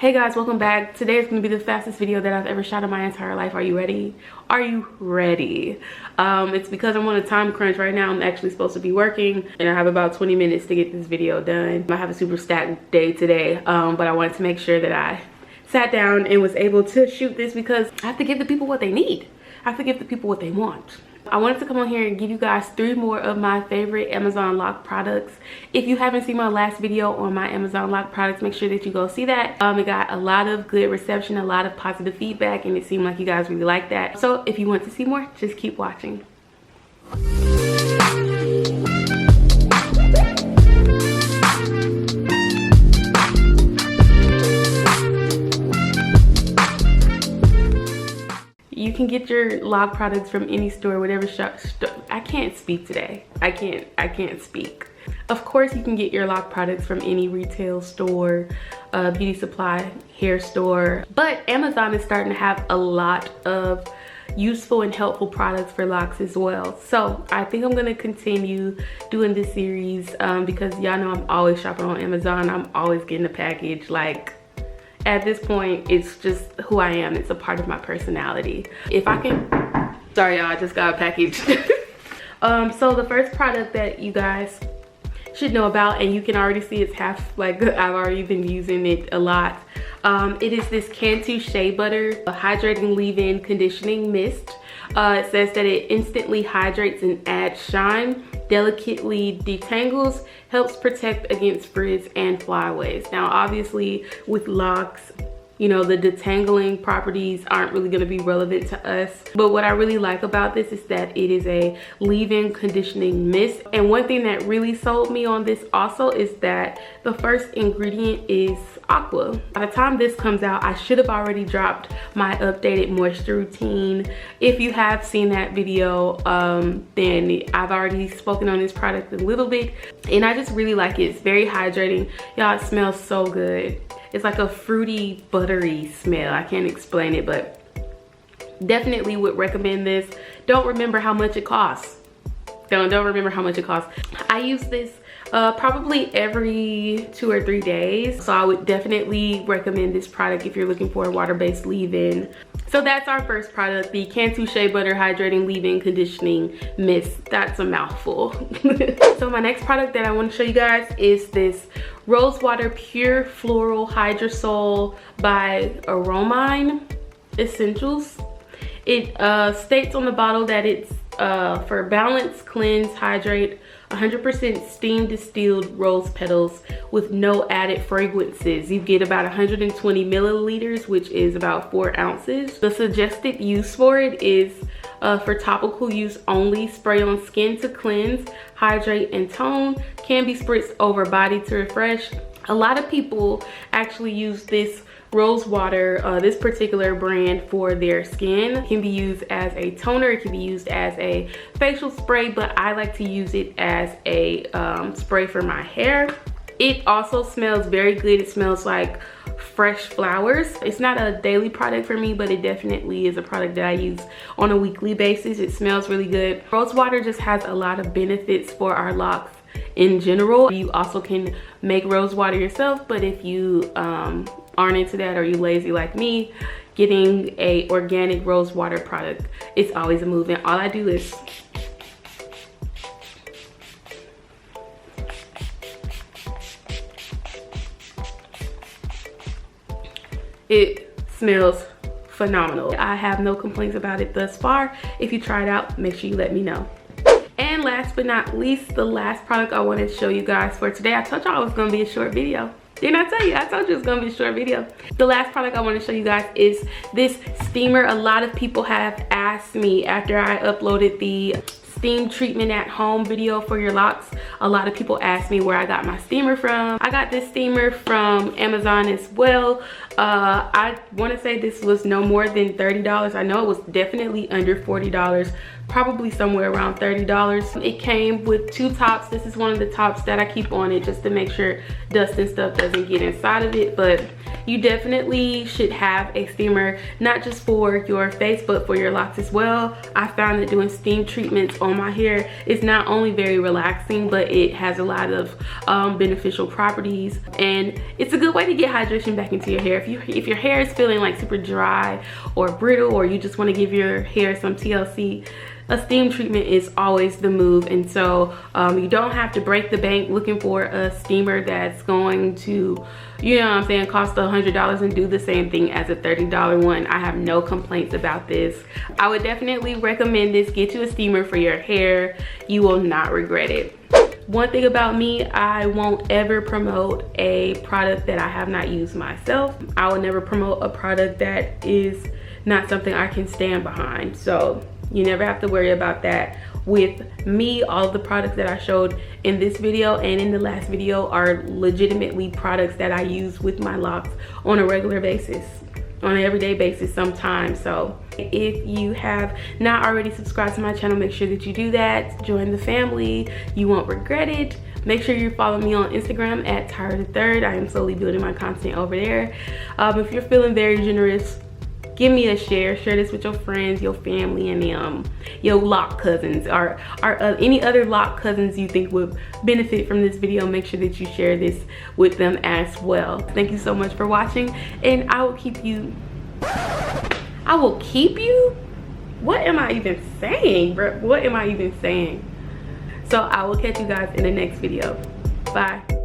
Hey guys, welcome back. Today is going to be the fastest video that I've ever shot in my entire life. Are you ready? Are you ready? It's because I'm on a time crunch right now. I'm actually supposed to be working and I have about 20 minutes to get this video done. I have a super stacked day today, but I wanted to make sure that I sat down and was able to shoot this because I have to give the people what they need. I have to give the people what they want. I wanted to come on here and give you guys 3 more of my favorite Amazon Loc products. If you haven't seen my last video on my Amazon Loc products, make sure that you go see that. It got a lot of good reception, a lot of positive feedback, and it seemed like you guys really liked that. So if you want to see more, just keep watching. You can get your Loc products from any store, whatever shop. I can't speak today. I can't speak. Of course, you can get your Loc products from any retail store, beauty supply, hair store. But Amazon is starting to have a lot of useful and helpful products for Locs as well. So I think I'm gonna continue doing this series because y'all know I'm always shopping on Amazon. I'm always getting a package. Like, at this point, it's just who I am. It's a part of my personality. If I can, sorry y'all, I just got a package. So the first product that you guys should know about, and you can already see it's half, like I've already been using it a lot. It is this Cantu Shea Butter, a hydrating leave-in conditioning mist. It says that it instantly hydrates and adds shine, delicately detangles, helps protect against frizz and flyaways. Now obviously with Locs, you know, the detangling properties aren't really going to be relevant to us. But what I really like about this is that it is a leave-in conditioning mist. And one thing that really sold me on this also is that the first ingredient is aqua. By the time this comes out, I should have already dropped my updated moisture routine. If you have seen that video, then I've already spoken on this product a little bit. And I just really like it. It's very hydrating. Y'all, it smells so good. It's like a fruity, buttery smell. I can't explain it, but definitely would recommend this. Don't remember how much it costs. Don't remember how much it costs. I use this probably every 2 or 3 days. So I would definitely recommend this product if you're looking for a water-based leave-in. So that's our first product, the Cantu Shea Butter Hydrating Leave-In Conditioning Mist. That's a mouthful. So my next product that I want to show you guys is this Rosewater Pure Floral Hydrosol by Aromine Essentials. It states on the bottle that it's for balance, cleanse, hydrate, 100% steam distilled rose petals with no added fragrances. You get about 120 milliliters, which is about 4 ounces. The suggested use for it is for topical use only. Spray on skin to cleanse, hydrate, and tone. Can be spritzed over body to refresh. A lot of people actually use this rose water, this particular brand, for their skin. It can be used as a toner, it can be used as a facial spray, but I like to use it as a spray for my hair. It also smells very good. It smells like fresh flowers. It's not a daily product for me, but it definitely is a product that I use on a weekly basis. It smells really good. Rose water just has a lot of benefits for our locks in general. You also can make rose water yourself, but if you aren't into that or you lazy like me, getting a organic rose water product, it's always a move. And all I do is it smells phenomenal. I have no complaints about it thus far. If you try it out, make sure you let me know. And last but not least, the last product I wanted to show you guys for today. I told y'all it was gonna be a short video. Didn't I tell you? I told you it's gonna be a short video. The last product I want to show you guys is this steamer. A lot of people have asked me after I uploaded the steam treatment at home video for your Locs. A lot of people asked me where I got my steamer from. I got this steamer from Amazon as well. I want to say this was no more than $30. I know it was definitely under $40, probably somewhere around $30. It came with 2 tops. This is one of the tops that I keep on it just to make sure dust and stuff doesn't get inside of it. But you definitely should have a steamer, not just for your face but for your Locs as well. I found that doing steam treatments on on my hair. It's not only very relaxing, but it has a lot of beneficial properties, and it's a good way to get hydration back into your hair. If your hair is feeling like super dry or brittle, or you just want to give your hair some TLC, a steam treatment is always the move. And so you don't have to break the bank looking for a steamer that's going to, you know what I'm saying, cost $100 and do the same thing as a $30 one. I have no complaints about this. I would definitely recommend this. Get you a steamer for your hair. You will not regret it. One thing about me, I won't ever promote a product that I have not used myself. I will never promote a product that is not something I can stand behind. So you never have to worry about that. With me, all of the products that I showed in this video and in the last video are legitimately products that I use with my locks on a regular basis, on an everyday basis sometimes. So if you have not already subscribed to my channel, make sure that you do that. Join the family. You won't regret it. Make sure you follow me on Instagram at TYRATHETHIRD. I am slowly building my content over there. If you're feeling very generous, give me a share this with your friends, your family, and your lock cousins, or any other lock cousins you think would benefit from this video. Make sure that you share this with them as well. Thank you so much for watching, and I will keep you. What am I even saying, bro? What am I even saying? So I will catch you guys in the next video. Bye.